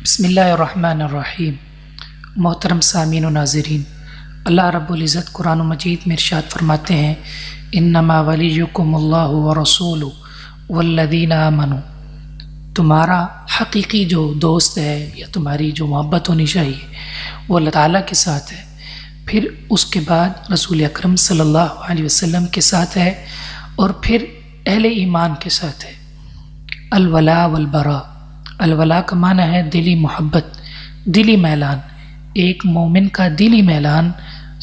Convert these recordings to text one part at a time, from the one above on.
بسم اللہ الرحمن الرحیم۔ محترم سامعین و ناظرین، اللہ رب العزت قرآن مجید میں ارشاد فرماتے ہیں انما ولیکم اللہ ورسولہ والذین آمنوا، تمہارا حقیقی جو دوست ہے یا تمہاری جو محبت ہونی چاہیے وہ اللہ تعالیٰ کے ساتھ ہے، پھر اس کے بعد رسول اکرم صلی اللہ علیہ وسلم کے ساتھ ہے، اور پھر اہل ایمان کے ساتھ ہے۔ الولاء والبراء، الولاء کا معنی ہے دلی محبت، دلی میلان۔ ایک مومن کا دلی میلان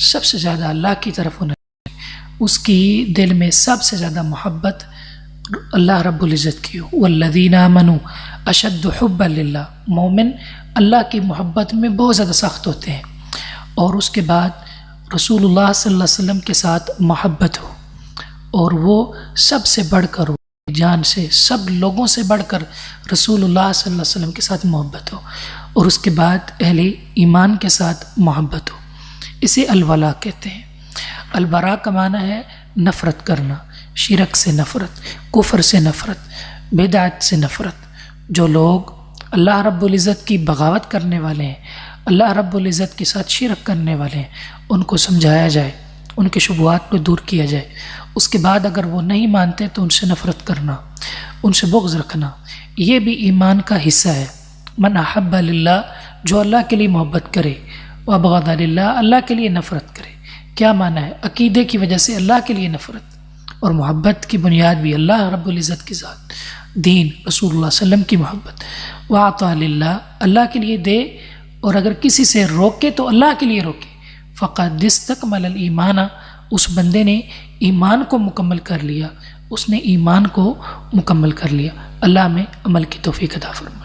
سب سے زیادہ اللہ کی طرف ہونا چاہیے، اس کی دل میں سب سے زیادہ محبت اللہ رب العزت کی ہو۔ والذین آمنوا اشد حبا للہ، مومن اللہ کی محبت میں بہت زیادہ سخت ہوتے ہیں، اور اس کے بعد رسول اللہ صلی اللہ علیہ وسلم کے ساتھ محبت ہو، اور وہ سب سے بڑھ کر ہو، جان سے، سب لوگوں سے بڑھ کر رسول اللہ صلی اللہ علیہ وسلم کے ساتھ محبت ہو، اور اس کے بعد اہل ایمان کے ساتھ محبت ہو۔ اسے الولاء کہتے ہیں۔ البراء کا معنی ہے نفرت کرنا، شرک سے نفرت، کفر سے نفرت، بدعت سے نفرت۔ جو لوگ اللہ رب العزت کی بغاوت کرنے والے ہیں، اللہ رب العزت کے ساتھ شرک کرنے والے ہیں، ان کو سمجھایا جائے، ان کے شبہات کو دور کیا جائے، اس کے بعد اگر وہ نہیں مانتے تو ان سے نفرت کرنا، ان سے بغض رکھنا، یہ بھی ایمان کا حصہ ہے۔ من احب للہ، جو اللہ کے لیے محبت کرے، وابغض للہ، اللہ کے لیے نفرت کرے۔ کیا معنی ہے؟ عقیدے کی وجہ سے اللہ کے لیے نفرت، اور محبت کی بنیاد بھی اللہ رب العزت کے ذات، دین، رسول اللہ صلی اللہ علیہ وسلم کی محبت۔ واعطا للہ، اللہ کے لیے دے، اور اگر کسی سے روکے تو اللہ کے لیے روکے۔ فقد استکمل الایمان، اس بندے نے ایمان کو مکمل کر لیا، اس نے ایمان کو مکمل کر لیا۔ اللہ میں عمل کی توفیق عطا فرمائے۔